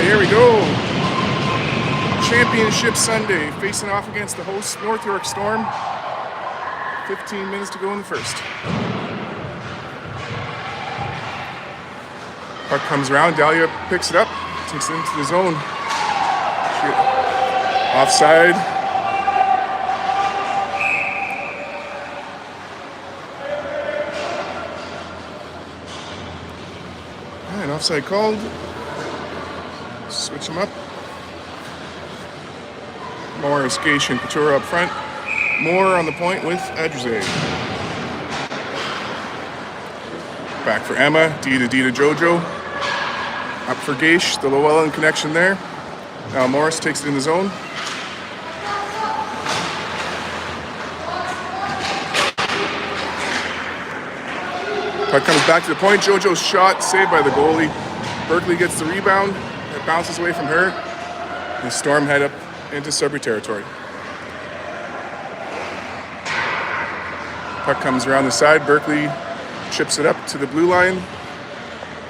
Here we go. Championship Sunday, facing off against the host North York Storm. 15 minutes to go in the first. Puck comes around, Dahlia picks it up, takes it into the zone. Offside. And offside called. Switch them up. Morris, Gage, and Couture up front. Moore on the point with Adrze. Back for Emma. D to Jojo. Up for Gage. The Llewellyn connection there. Now Morris takes it in the zone. Puck comes back to the point. Jojo's shot saved by the goalie. Berkeley gets the rebound. It bounces away from her. The Storm head up into Sudbury territory. Puck comes around the side. Berkeley chips it up to the blue line.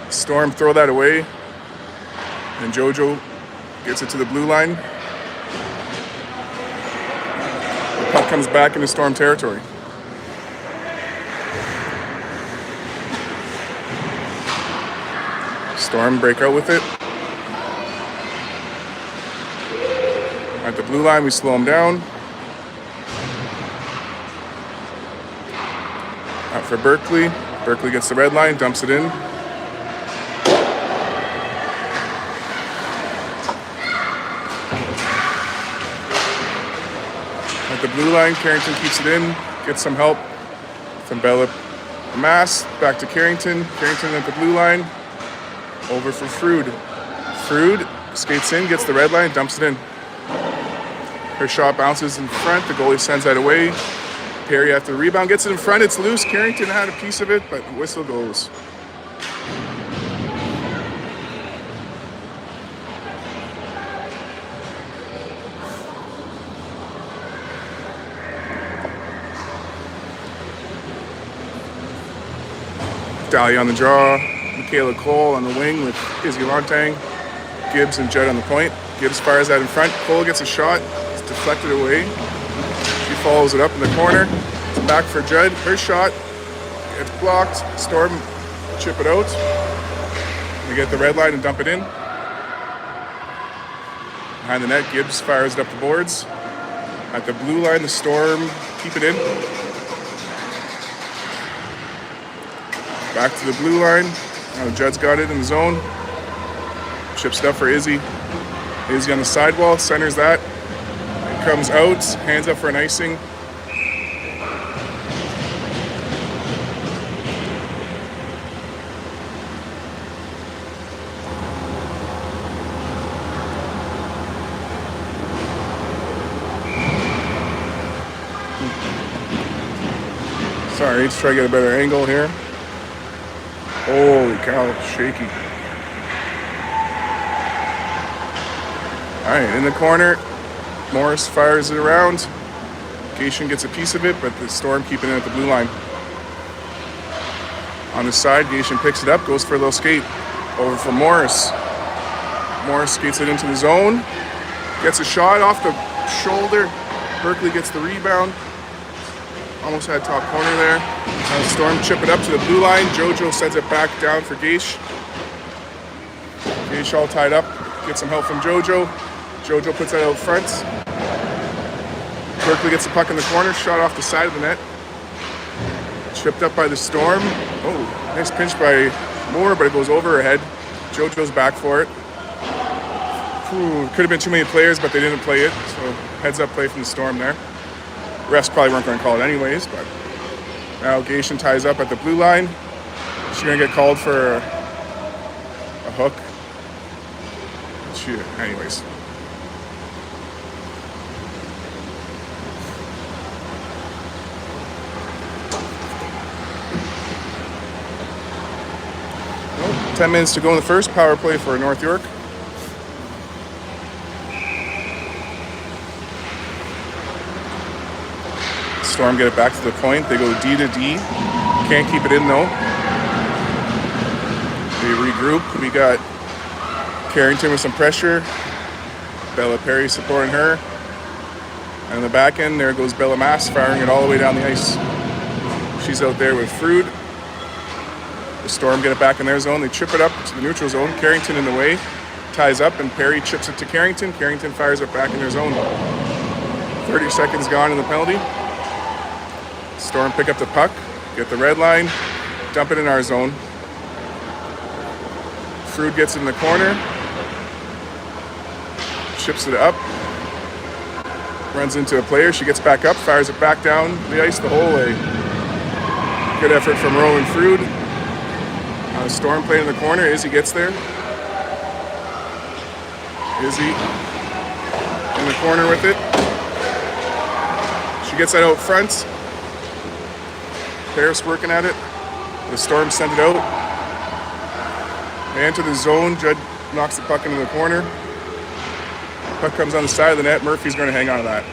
Storm throw that away. And Jojo gets it to the blue line. The puck comes back into Storm territory. Storm break out with it. At the blue line, we slow him down. Out for Berkeley. Berkeley gets the red line, dumps it in. At the blue line, Carrington keeps it in, gets some help from Bella Mass. Back to Carrington. Carrington at the blue line. Over for Frood. Frood skates in, gets the red line, dumps it in. Her shot bounces in front. The goalie sends that away. Perry after the rebound gets it in front. It's loose. Carrington had a piece of it, but whistle goes. Dahlia on the draw. Michaela Cole on the wing with Izzy Lontang. Gibbs and Judd on the point. Gibbs fires that in front. Cole gets a shot. It's deflected away. She follows it up in the corner. It's back for Judd. Her shot. It's blocked. Storm chip it out. They get the red line and dump it in. Behind the net, Gibbs fires it up the boards. At the blue line, the Storm keep it in. Back to the blue line. Now Judd's got it in the zone. Chips it up for Izzy. Izzy on the sidewall, centers that. It comes out, hands up for an icing. Sorry, let's try to get a better angle here. Holy cow, shaky. All right, in the corner, Morris fires it around. Cation gets a piece of it, but the Storm keeping it at the blue line. On the side, Cation picks it up, goes for a little skate. Over for Morris. Morris skates it into the zone. Gets a shot off the shoulder. Berkeley gets the rebound. Almost had top corner there. Storm chip it up to the blue line. Jojo sends it back down for Gaish. Gaish all tied up. Gets some help from Jojo. Jojo puts that out front. Berkeley gets the puck in the corner. Shot off the side of the net. Tripped up by the Storm. Oh, nice pinch by Moore, but it goes over her head. Jojo's back for it. Could have been too many players, but they didn't play it. So heads up play from the Storm there. Refs probably weren't going to call it anyways, but now Cation ties up at the blue line. She's going to get called for a hook. Anyways. Well, 10 minutes to go in the first. Power play for North York. Storm get it back to the point. They go D to D. Can't keep it in though. They regroup. We got Carrington with some pressure. Bella Perry supporting her. And in the back end, there goes Bella Mass firing it all the way down the ice. She's out there with Frood. The Storm get it back in their zone. They chip it up to the neutral zone. Carrington in the way. Ties up and Perry chips it to Carrington. Carrington fires it back in their zone. 30 seconds gone in the penalty. Storm pick up the puck, get the red line, dump it in our zone. Frood gets in the corner, chips it up, runs into a player. She gets back up, fires it back down the ice the whole way. Good effort from Roland Frood. Storm playing in the corner. Izzy gets there. Izzy in the corner with it. She gets that out front. Paris working at it. The Storm sent it out. They enter the zone. Judd knocks the puck into the corner. Puck comes on the side of the net. Murphy's going to hang on to that.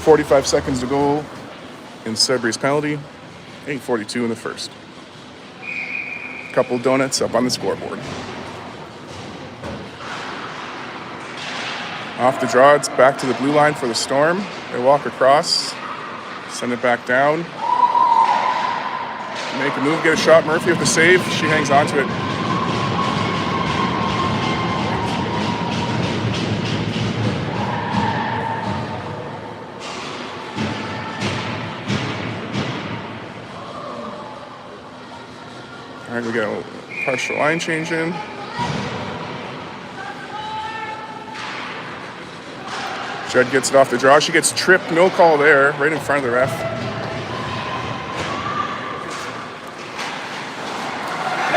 45 seconds to go in Sudbury's penalty. 8:42 in the first. Couple donuts up on the scoreboard. Off the draw, it's back to the blue line for the Storm. They walk across, send it back down. Make a move, get a shot. Murphy with the save. She hangs on to it. All right, we got a partial line change in. Judd gets it off the draw. She gets tripped, no call there, right in front of the ref.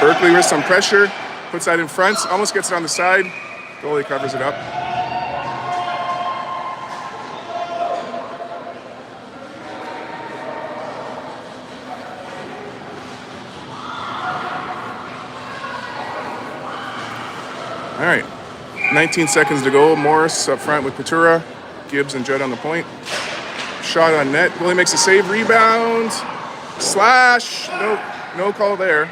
Berkeley with some pressure, puts that in front, almost gets it on the side. Goalie covers it up. All right, 19 seconds to go. Morris up front with Patura. Gibbs and Judd on the point. Shot on net. Goalie makes a save. Rebound. Slash. No call there.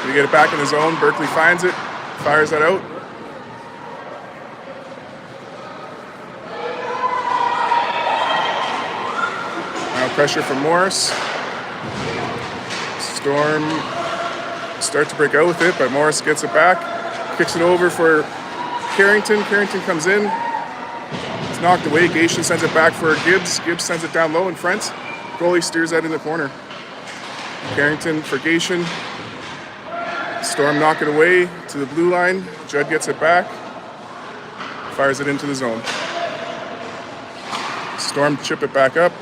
We get it back in the zone. Berkeley finds it. Fires that out. Now pressure from Morris. Storm start to break out with it, but Morris gets it back. Kicks it over for Carrington. Carrington comes in. It's knocked away. Gation sends it back for Gibbs. Gibbs sends it down low in front. Goalie steers that in the corner. Carrington for Gation. Storm knock it away to the blue line. Judd gets it back. Fires it into the zone. Storm chip it back up.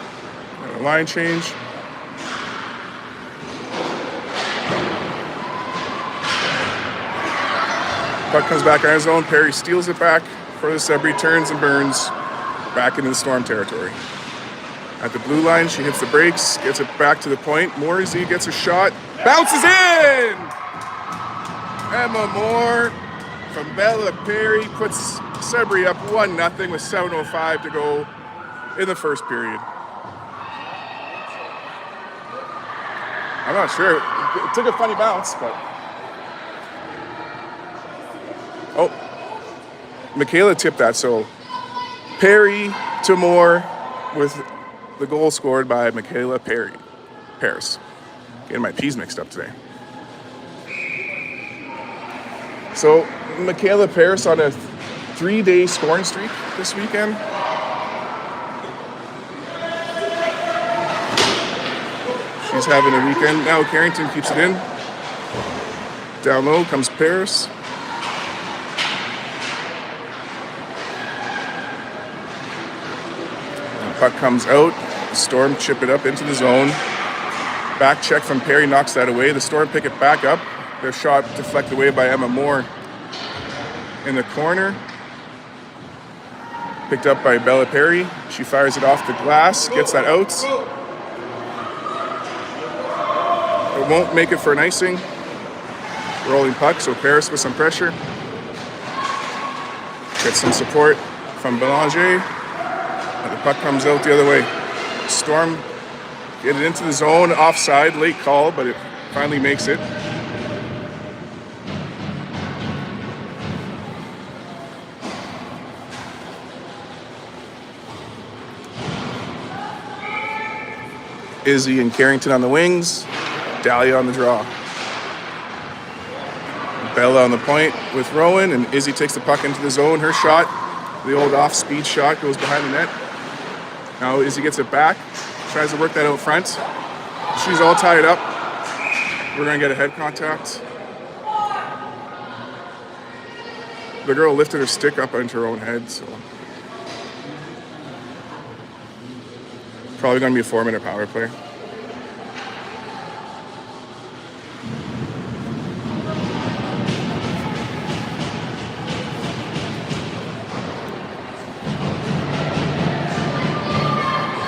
And a line change. Puck comes back on his own. Perry steals it back for the Sudbury, turns and burns back into the Storm territory. At the blue line, she hits the brakes, gets it back to the point. Morrissey gets a shot, bounces in! Emma Moore from Bella Perry puts Sudbury up 1-0 with 7:05 to go in the first period. I'm not sure. It took a funny bounce, but... Oh, Michaela tipped that, so Perry to Moore with the goal scored by Michaela Paris. Getting my P's mixed up today. So Michaela Paris on a 3-day scoring streak this weekend. She's having a weekend. Now Carrington keeps it in. Down low comes Paris. Puck comes out. The Storm chip it up into the zone. Back check from Perry knocks that away. The Storm pick it back up. Their shot deflected away by Emma Moore in the corner. Picked up by Bella Perry. She fires it off the glass, gets that out. It won't make it for an icing. Rolling puck, so Paris with some pressure. Gets some support from Belanger. The puck comes out the other way. Storm get it into the zone, offside, late call, but it finally makes it. Izzy and Carrington on the wings, Dahlia on the draw. Bella on the point with Rowan, and Izzy takes the puck into the zone. Her shot, the old off-speed shot, goes behind the net. Now Izzy gets it back, tries to work that out front. She's all tied up. We're gonna get a head contact. The girl lifted her stick up into her own head, so. Probably gonna be a 4-minute power play.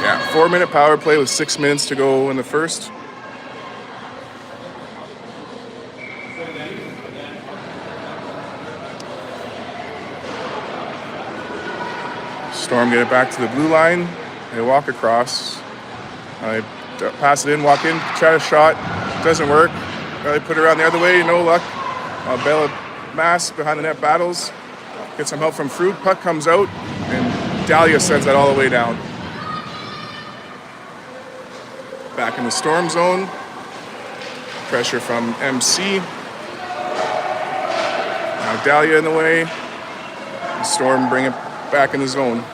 Yeah, 4-minute power play with 6 minutes to go in the first. Storm get it back to the blue line. They walk across. They pass it in, walk in, try a shot. Doesn't work. They put it around the other way, no luck. Bella Mass behind the net battles. Get some help from Fruit. Puck comes out, and Dahlia sends that all the way down. Back in the Storm zone. Pressure from MC. Now Dahlia in the way. The Storm bring it back in the zone.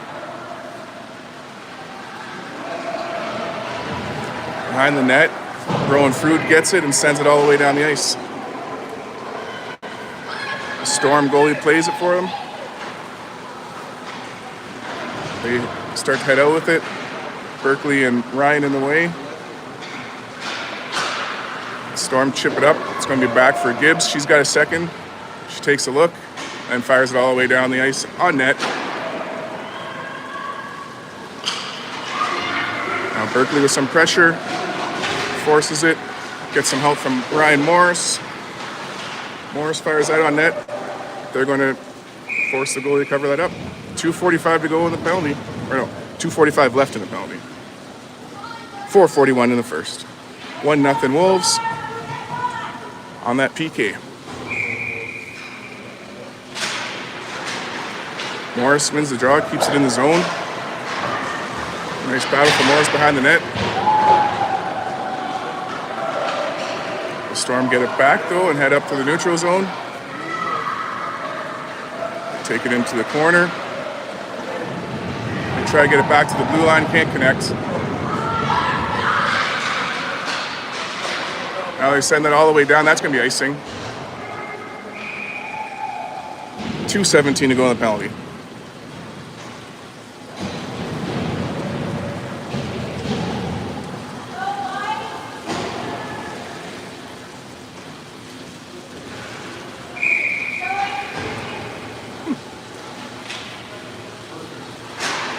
Behind the net, Rowan Fruit gets it and sends it all the way down the ice. The Storm goalie plays it for them. They start to head out with it. Berkeley and Ryan in the way. The Storm chip it up. It's going to be back for Gibbs. She's got a second. She takes a look and fires it all the way down the ice on net. Now Berkeley with some pressure. Forces it, gets some help from Ryan Morris. Morris fires that on net. They're going to force the goalie to cover that up. 2:45 to go in the penalty. Or no, 2:45 left in the penalty. 4:41 in the first. 1-0 Wolves on that PK. Morris wins the draw, keeps it in the zone. Nice battle for Morris behind the net. The Storm get it back, though, and head up to the neutral zone. Take it into the corner. They try to get it back to the blue line, can't connect. Now they send that all the way down. That's going to be icing. 2:17 to go in the penalty.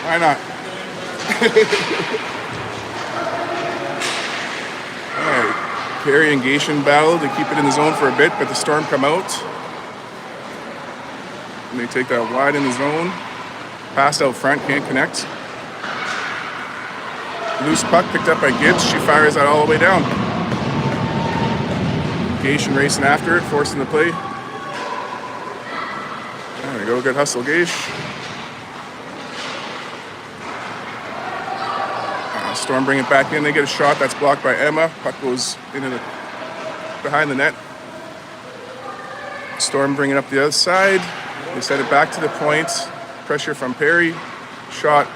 Why not? All right. Perry and Gation battle to keep it in the zone for a bit, but the Storm come out. And they take that wide in the zone. Pass out front, can't connect. Loose puck picked up by Gibbs. She fires that all the way down. Gation racing after it, forcing the play. There we go, good hustle, Gage. Storm bring it back in. They get a shot that's blocked by Emma. Puck goes into the behind the net. Storm bring it up the other side. They send it back to the point. Pressure from Perry. Shot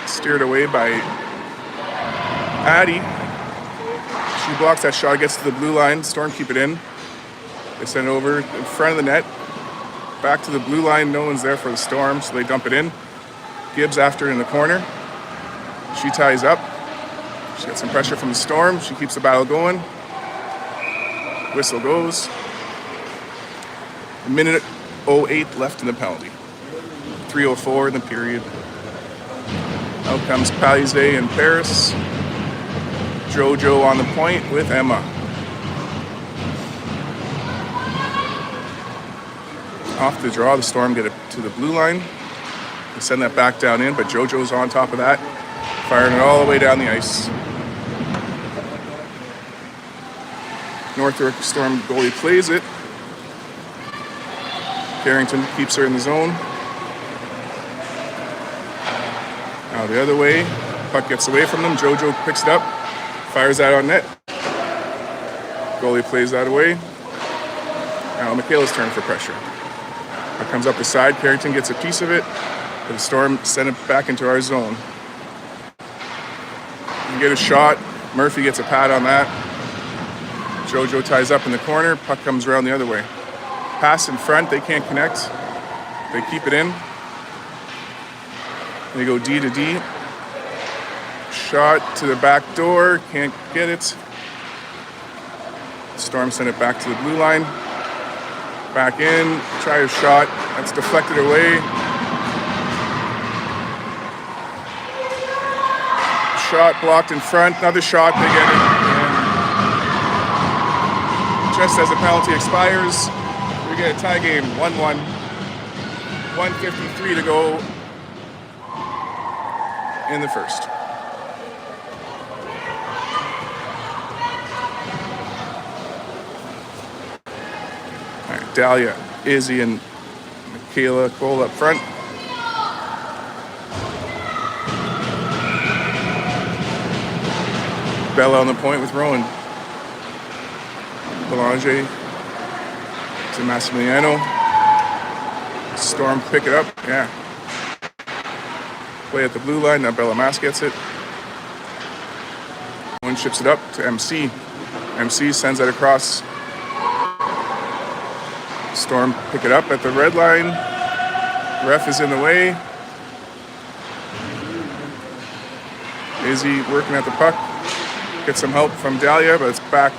steered away by Addie. She blocks that shot, gets to the blue line. Storm keep it in. They send it over in front of the net. Back to the blue line. No one's there for the Storm, so they dump it in. Gibbs after in the corner. She ties up. She got some pressure from the Storm. She keeps the battle going. Whistle goes. 1:08 left in the penalty. 3:04 in the period. Out comes Palize and Paris. JoJo on the point with Emma. Off the draw, the Storm get it to the blue line. They send that back down in, but JoJo's on top of that, firing it all the way down the ice. Northwark Storm goalie plays it. Carrington keeps her in the zone. Now the other way, puck gets away from them. JoJo picks it up, fires that on net. Goalie plays that away. Now Michaela's turn for pressure. It comes up the side. Carrington gets a piece of it. The Storm send it back into our zone. You get a shot. Murphy gets a pad on that. JoJo ties up in the corner. Puck comes around the other way. Pass in front. They can't connect. They keep it in. They go D to D. Shot to the back door. Can't get it. Storm send it back to the blue line. Back in. Try a shot. That's deflected away. Shot blocked in front. Another shot. They get it. And just as the penalty expires, we get a tie game. 1-1. 1:53 to go in the first. All right, Dahlia, Izzy, and Michaela Cole up front. Bella on the point with Rowan. Belanger to Massimiliano. Storm pick it up. Yeah. Play at the blue line. Now Bella Mas gets it. One ships it up to MC. MC sends it across. Storm pick it up at the red line. Ref is in the way. Izzy working at the puck. Gets some help from Dahlia, but it's back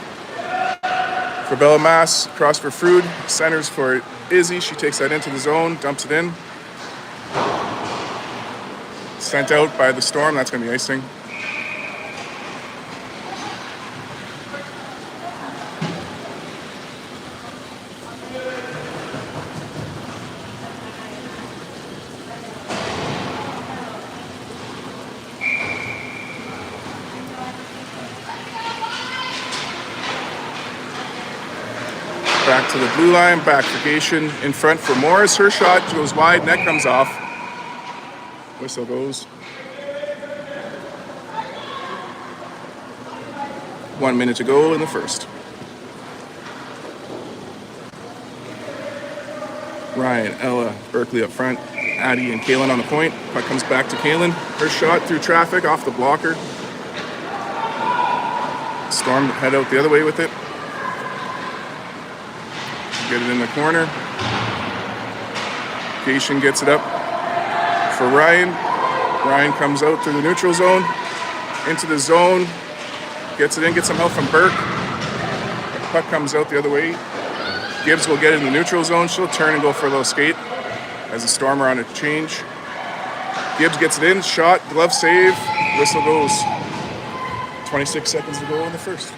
for Bella Mas. Cross for Frood. Centers for Izzy. She takes that into the zone, dumps it in. Sent out by the Storm. That's going to be icing. Back to the blue line, backfigation in front for Morris. Her shot goes wide, net comes off. Whistle goes. 1 minute to go in the first. Ryan, Ella, Berkeley up front. Addie and Kaylin on the point. Puck comes back to Kaylin. Her shot through traffic off the blocker. Storm head out the other way with it. Get it in the corner. Cation gets it up for Ryan. Ryan comes out through the neutral zone, into the zone, gets it in, gets some help from Burke. The puck comes out the other way. Gibbs will get it in the neutral zone. She'll turn and go for a little skate as the Stormer on a change. Gibbs gets it in, shot, glove save, whistle goes. 26 seconds to go in the first.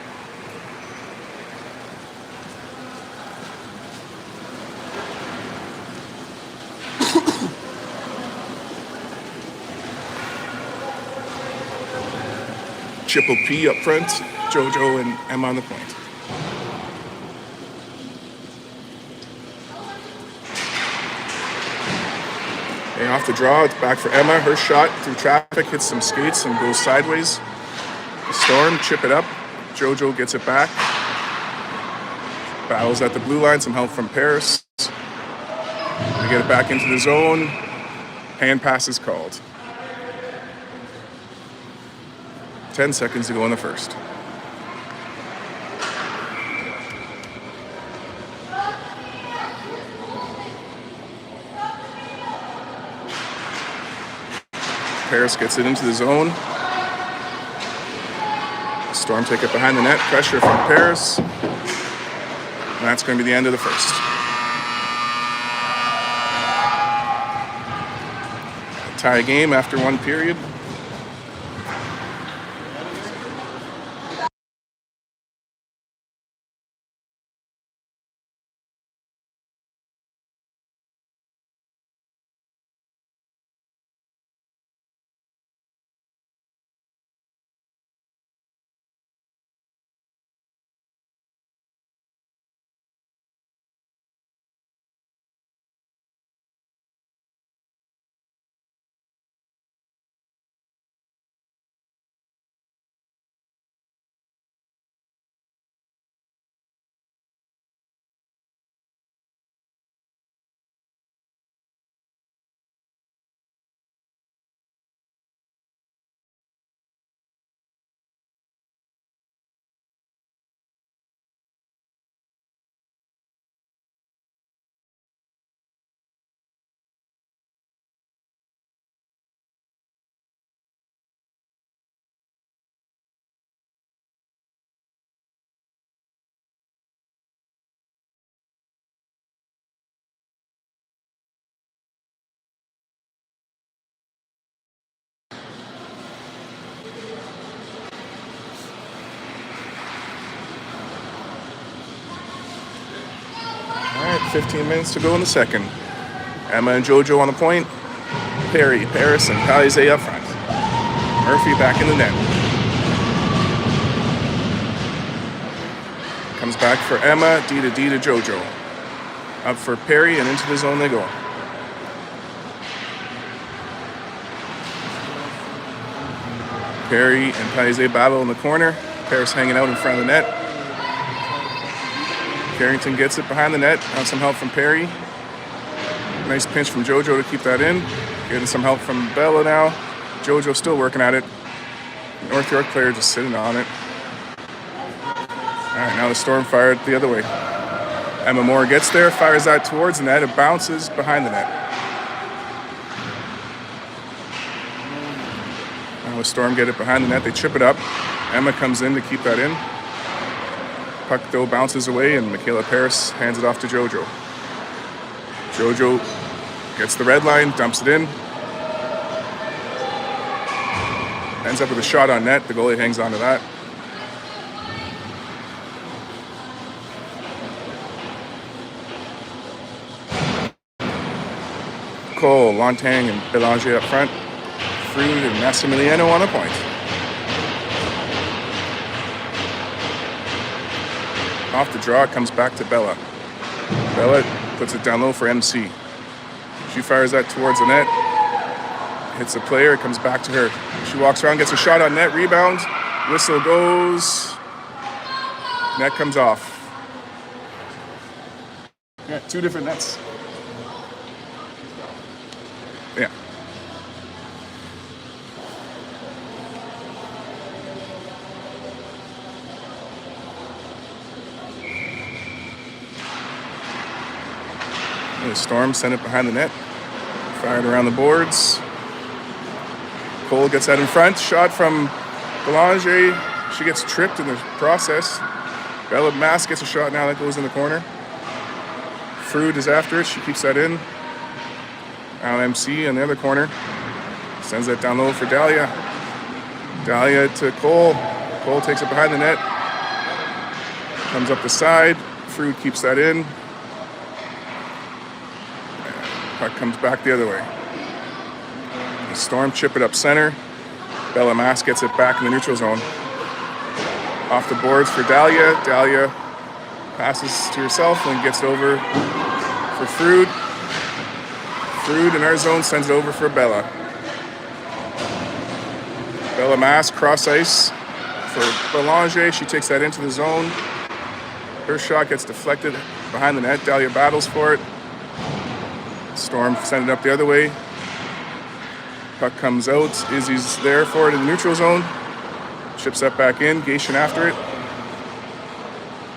Triple P up front, JoJo and Emma on the point. Getting off the draw, it's back for Emma. Her shot through traffic hits some skates and goes sideways. The Storm chip it up. JoJo gets it back. Battles at the blue line, some help from Paris. They get it back into the zone. Hand pass is called. 10 seconds to go in the first. Paris gets it into the zone. Storm take it behind the net. Pressure from Paris. And that's going to be the end of the first. A tie game after one period. All right, 15 minutes to go in the second. Emma and JoJo on the point. Perry, Paris, and Palize up front. Murphy back in the net. Comes back for Emma, D to JoJo. Up for Perry, and into the zone they go. Perry and Paise battle in the corner. Paris hanging out in front of the net. Carrington gets it behind the net. Now some help from Perry. Nice pinch from JoJo to keep that in. Getting some help from Bella now. JoJo still working at it. North York player just sitting on it. All right, now the Storm fired the other way. Emma Moore gets there, fires that towards the net. It bounces behind the net. Now the Storm get it behind the net. They chip it up. Emma comes in to keep that in. Puck though bounces away, and Michaela Paris hands it off to JoJo. JoJo gets the red line, dumps it in. Ends up with a shot on net. The goalie hangs on to that. Cole, Lontang, and Belanger up front. Freud and Massimiliano on a point. Off the draw, it comes back to Bella. Bella puts it down low for MC. She fires that towards the net. Hits a player, it comes back to her. She walks around, gets a shot on net, rebounds. Whistle goes. Net comes off. Yeah, two different nets. Yeah. And the Storm sent it behind the net. Fired around the boards. Cole gets that in front. Shot from Belanger. She gets tripped in the process. Bella Mass gets a shot now that goes in the corner. Freud is after it. She keeps that in. Now MC in the other corner. Sends that down low for Dahlia. Dahlia to Cole. Cole takes it behind the net. Comes up the side. Freud keeps that in. Puck comes back the other way. The Storm chip it up center. Bella Mass gets it back in the neutral zone. Off the boards for Dahlia. Dahlia passes to herself and gets it over for Freud. Freud in our zone sends it over for Bella. Bella Mass cross ice for Belanger. She takes that into the zone. Her shot gets deflected behind the net. Dahlia battles for it. Storm send it up the other way. Puck comes out. Izzy's there for it in the neutral zone. Chips that back in. Gation after it.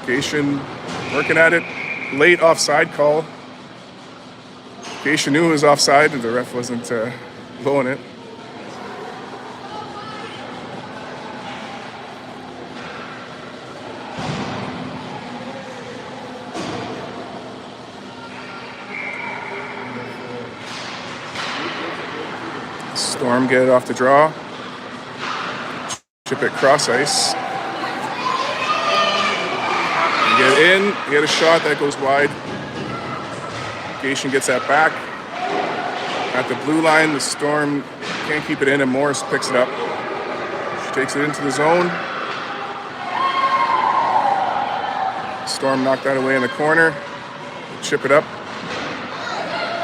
Gation working at it. Late offside call. Gation knew it was offside, and the ref wasn't blowing it. Storm get it off the draw. Chip it cross ice. You get in, you get a shot that goes wide. Gation gets that back. At the blue line, the Storm can't keep it in, and Morris picks it up. She takes it into the zone. Storm knocked that away in the corner. Chip it up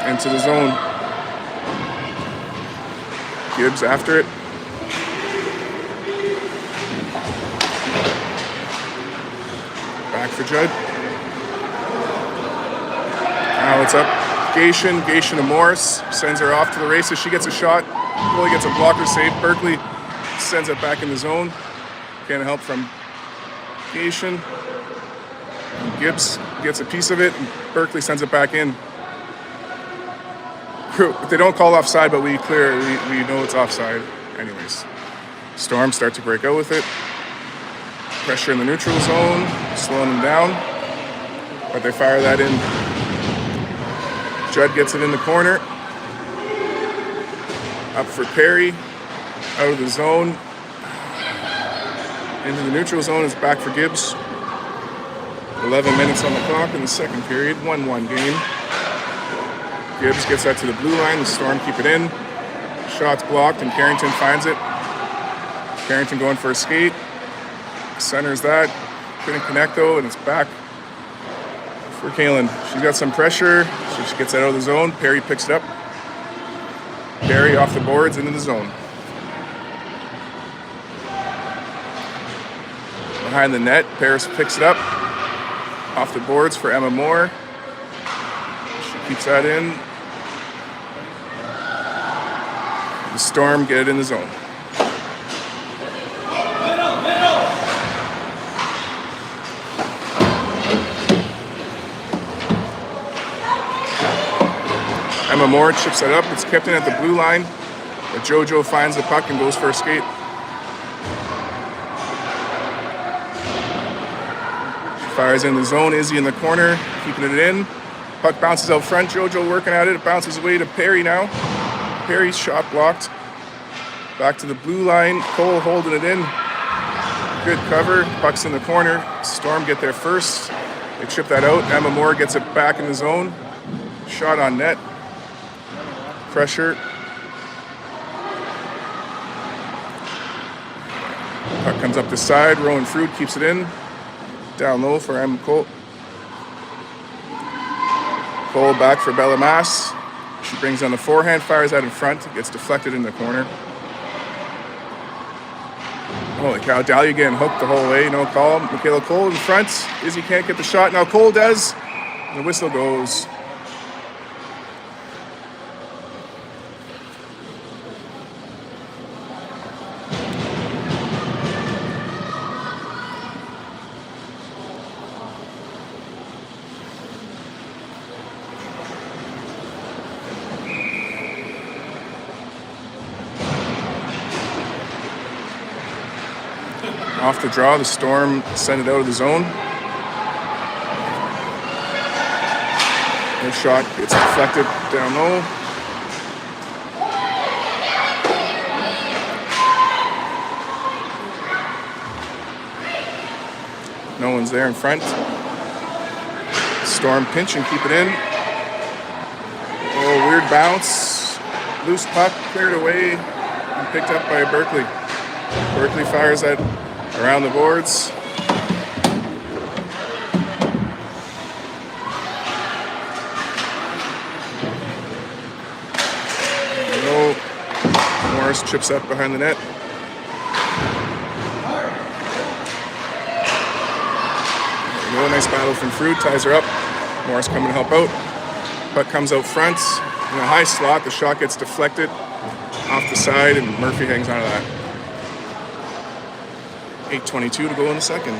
into the zone. Gibbs after it. Back for Judd. Now it's up. Gation to Morris. Sends her off to the races. She gets a shot. Goalie gets a blocker save. Berkeley sends it back in the zone. Can't help from Gation. Gibbs gets a piece of it. And Berkeley sends it back in. They don't call offside, but we know it's offside anyways. Storm start to break out with it. Pressure in the neutral zone, slowing them down, but they fire that in. Judd gets it in the corner. Up for Perry, out of the zone. Into the neutral zone, it's back for Gibbs. 11 minutes on the clock in the second period, 1-1 game. Gibbs gets that to the blue line. The Storm keep it in. Shot's blocked, and Carrington finds it. Carrington going for a skate. Centers that. Couldn't connect though, and it's back for Kaylin. She's got some pressure. She gets out of the zone. Perry picks it up. Perry off the boards into the zone. Behind the net, Paris picks it up. Off the boards for Emma Moore. She keeps that in. The Storm get it in the zone. Emma Moore chips it up. It's kept in at the blue line. But JoJo finds the puck and goes for a skate. She fires in the zone. Izzy in the corner, keeping it in. Puck bounces out front. JoJo working at it. It bounces away to Perry now. Perry's shot blocked. Back to the blue line. Cole holding it in. Good cover. Puck's in the corner. Storm get there first. They chip that out. Emma Moore gets it back in the zone. Shot on net. Pressure. Puck comes up the side. Rowan Fruit keeps it in. Down low for Emma Cole. Cole back for Bella Mass. She brings on the forehand, fires out in front. Gets deflected in the corner. Holy cow, Dahlia getting hooked the whole way. No call. Michaela Cole in front. Izzy can't get the shot. Now Cole does. The whistle goes. Off the draw, the Storm send it out of the zone. Their shot gets deflected down low. No one's there in front. Storm pinch and keep it in. Oh, weird bounce. Loose puck, cleared away, and picked up by Berkeley. Berkeley fires that around the boards. Morris chips up behind the net. Nice battle from Fruit, ties her up. Morris coming to help out. Puck comes out front. In a high slot, the shot gets deflected off the side, and Murphy hangs onto that. 8:22 to go in the second.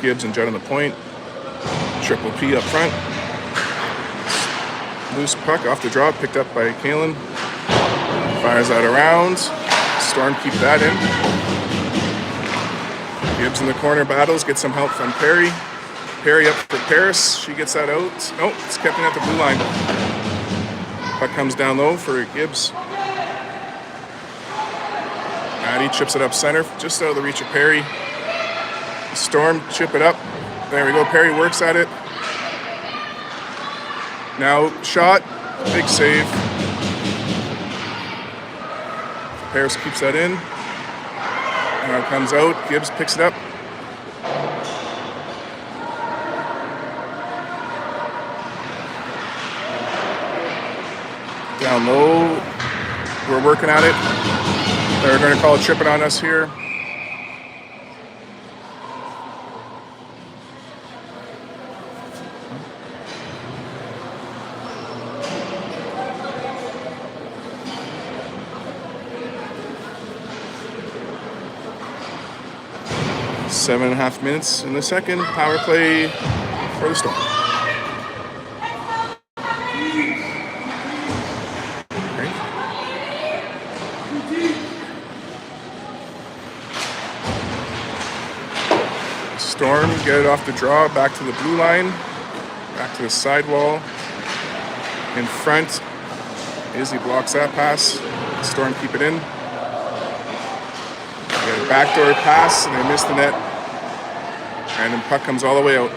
Gibbs and Judd on the point. Triple P up front. Loose puck off the draw, picked up by Kaylin. Fires that around. Storm keep that in. Gibbs in the corner battles, gets some help from Perry. Perry up for Paris. She gets that out. Nope, it's kept in at the blue line. Puck comes down low for Gibbs. Maddie chips it up center, just out of the reach of Perry. Storm chip it up. There we go. Perry works at it. Now shot. Big save. Paris keeps that in. Now it comes out. Gibbs picks it up. Down low. We're working at it. They're going to call a tripping on us here. Seven and a half minutes in the second. Power play for the Storm. Okay. Storm get it off the draw, back to the blue line, back to the sidewall. In front, Izzy blocks that pass. Storm keep it in. Get it backdoor pass, and they miss the net. And then puck comes all the way out.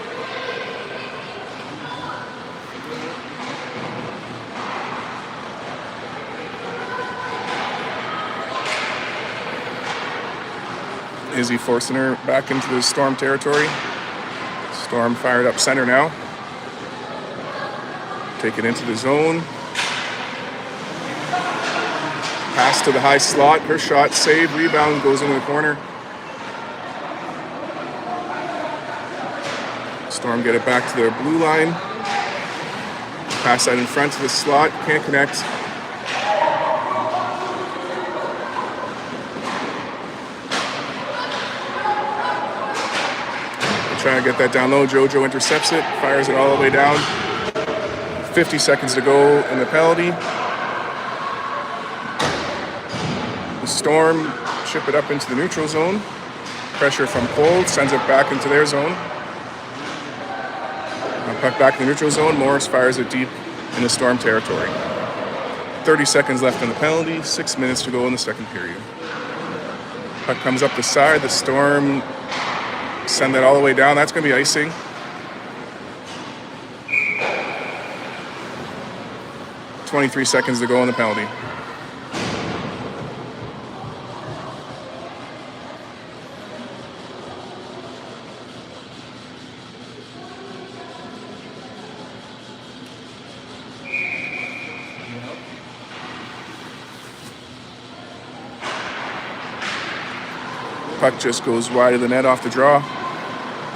Izzy forcing her back into the Storm territory. Storm fired up center now. Take it into the zone. Pass to the high slot. Her shot, save, rebound, goes into the corner. Storm get it back to their blue line. Pass that in front to the slot. Can't connect. Trying to get that down low. JoJo intercepts it, fires it all the way down. 50 seconds to go in the penalty. The Storm chip it up into the neutral zone. Pressure from Cole, sends it back into their zone. Puck back in the neutral zone. Morris fires it deep in the Storm territory. 30 seconds left in the penalty. 6 minutes to go in the second period. Puck comes up the side. The Storm send that all the way down. That's going to be icing. .23 seconds to go in the penalty. Puck just goes wide of the net off the draw.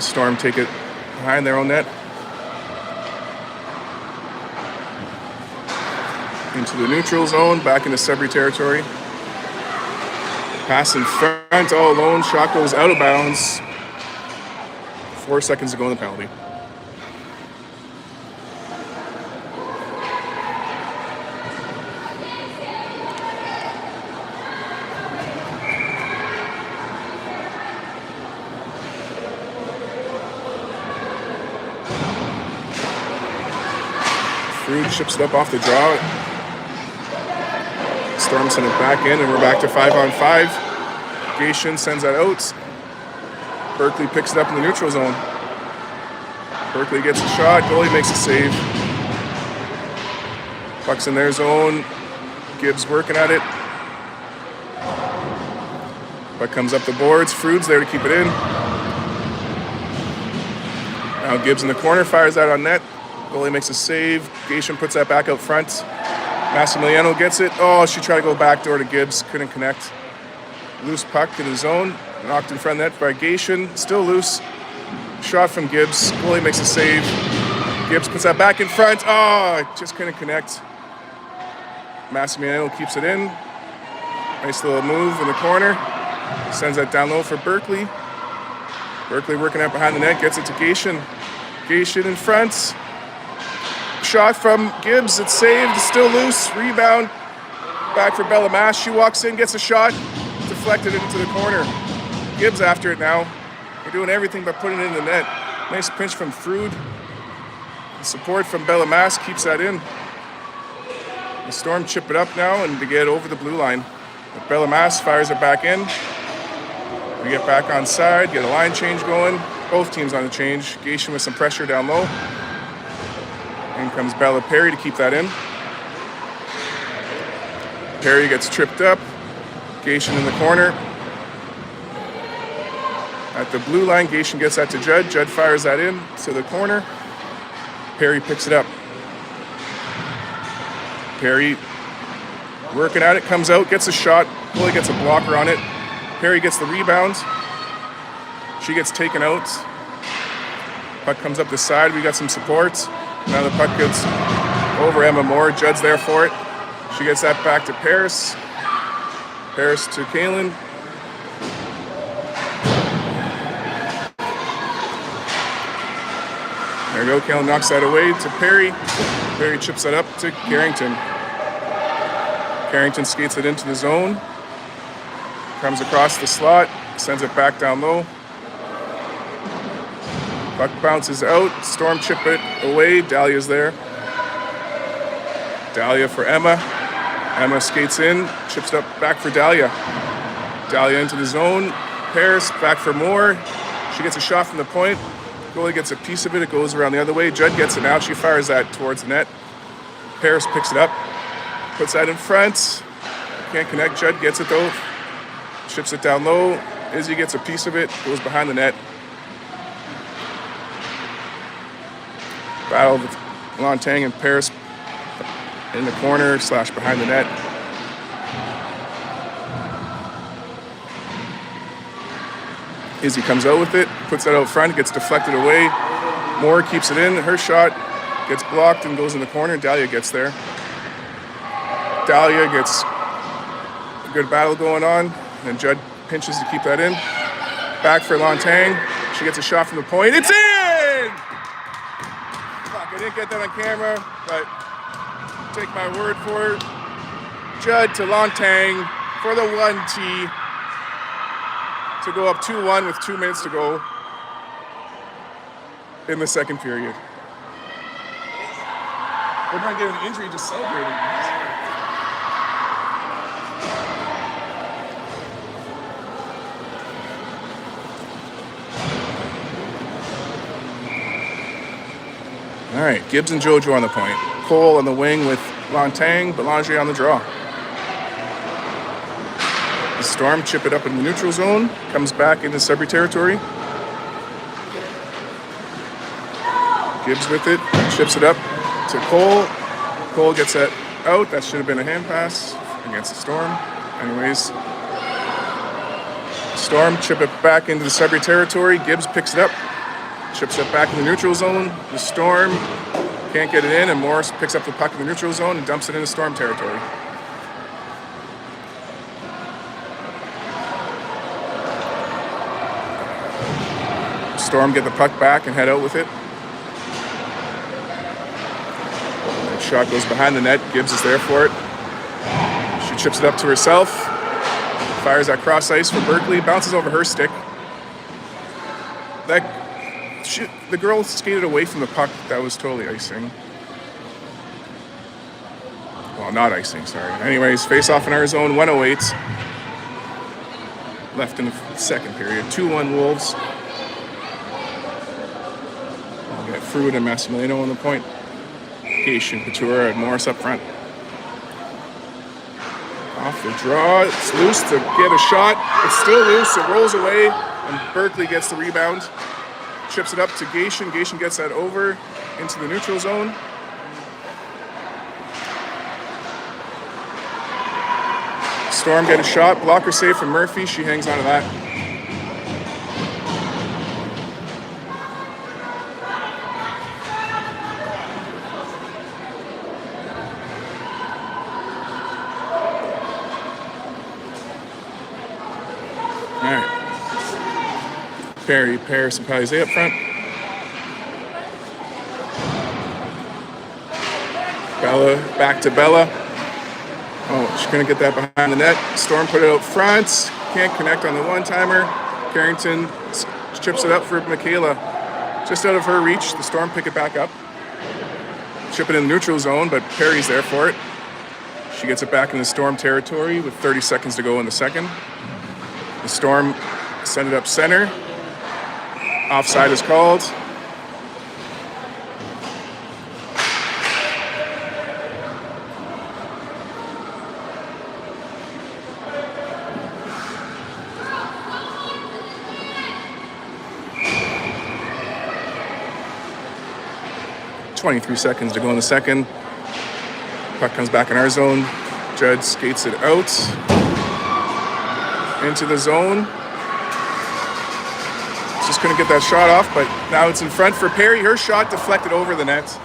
Storm take it behind their own net. Into the neutral zone, back into Sudbury territory. Pass in front, all alone. Shot goes out of bounds. 4 seconds to go in the penalty. Ships it up off the draw. Storm send it back in, and we're back to 5-on-5. Gation sends that out. Berkeley picks it up in the neutral zone. Berkeley gets a shot. Goalie makes a save. Puck's in their zone. Gibbs working at it. Puck comes up the boards. Frood's there to keep it in. Now Gibbs in the corner fires that on net. Goalie makes a save. Gation puts that back out front. Massimiliano gets it. Oh, she tried to go backdoor to Gibbs. Couldn't connect. Loose puck in the zone. Knocked in front of net by Gation. Still loose. Shot from Gibbs. Goalie makes a save. Gibbs puts that back in front. Oh, just couldn't connect. Massimiliano keeps it in. Nice little move in the corner. Sends that down low for Berkeley. Berkeley working out behind the net. Gets it to Gation. Gation in front. Shot from Gibbs, it's saved, it's still loose, rebound, back for Belamash, she walks in, gets a shot, deflected into the corner. Gibbs after it now, they're doing everything but putting it in the net. Nice pinch from Frood, the support from Belamash keeps that in. The Storm chip it up now and to get over the blue line. But Belamash fires it back in. We get back on side, get a line change going, both teams on the change. Gation with some pressure down low. In comes Bella Perry to keep that in. Perry gets tripped up. Gation in the corner. At the blue line, Gation gets that to Judd. Judd fires that in to the corner. Perry picks it up. Perry working at it, comes out, gets a shot. Goalie gets a blocker on it. Perry gets the rebound. She gets taken out. Puck comes up the side. We got some support. Now the puck gets over Emma Moore. Judd's there for it. She gets that back to Paris. Paris to Kaylin. There you go. Kaylin knocks that away to Perry. Perry chips that up to Carrington. Carrington skates it into the zone. Comes across the slot. Sends it back down low. Puck bounces out. Storm chip it away. Dahlia's there. Dahlia for Emma. Emma skates in. Chips it up back for Dahlia. Dahlia into the zone. Paris, back for more. She gets a shot from the point. Goalie gets a piece of it. It goes around the other way. Judd gets it now. She fires that towards the net. Paris picks it up, puts that in front. Can't connect. Judd gets it though. Chips it down low. Izzy gets a piece of it. Goes behind the net. Battle with Lontang and Paris in the corner / behind the net. Izzy comes out with it, puts that out front, gets deflected away. Moore keeps it in. Her shot gets blocked and goes in the corner. Dahlia gets there. Dahlia gets a good battle going on, and Judd pinches to keep that in. Back for Lontang. She gets a shot from the point. It's in! Fuck, I didn't get that on camera, but take my word for it. Judd to Lontang for the 1T to go up 2-1 with 2 minutes to go in the second period. We're going to get an injury just celebrating. All right, Gibbs and Jojo on the point. Cole on the wing with Lontang, Belanger on the draw. The Storm chip it up in the neutral zone, comes back into Sudbury territory. Gibbs with it, chips it up to Cole. Cole gets that out. That should have been a hand pass against the Storm. Anyways, Storm chip it back into the Sudbury territory. Gibbs picks it up, chips it back in the neutral zone. The Storm can't get it in, and Morris picks up the puck in the neutral zone and dumps it into Storm territory. Storm get the puck back and head out with it. That shot goes behind the net. Gibbs is there for it. She chips it up to herself. Fires that cross ice for Berkeley. Bounces over her stick. The girl skated away from the puck. That was totally icing. Well, not icing, sorry. Anyways, face off in our zone. 1:08 left in the second period. 2-1 Wolves. Fruit and Massimiliano on the point. Gage and Couture and Morris up front. Off the draw. It's loose to get a shot. It's still loose. It rolls away, and Berkeley gets the rebound. Chips it up to Gation. Gation gets that over into the neutral zone. Storm get a shot. Blocker save from Murphy. She hangs on to that. Paris and Palisade up front. Bella, back to Bella. Oh, she's gonna get that behind the net. Storm put it out front. Can't connect on the one-timer. Carrington chips it up for Michaela. Just out of her reach, the Storm pick it back up. Chip it in the neutral zone, but Perry's there for it. She gets it back in the Storm territory with 30 seconds to go in the second. The Storm send it up center. Offside is called. .23 seconds to go in the second. Puck comes back in our zone. Judd skates it out into the zone. Just couldn't get that shot off, but now it's in front for Perry. Her shot deflected over the net.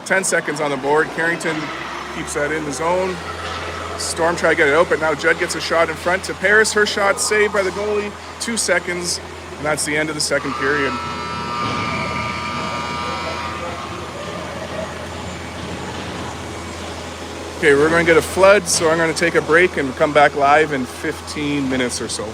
10 seconds on the board. Carrington keeps that in the zone. Storm try to get it out, but now Judd gets a shot in front to Paris. Her shot saved by the goalie. 2 seconds, and that's the end of the second period. Okay, we're going to get a flood, so I'm going to take a break and come back live in 15 minutes or so.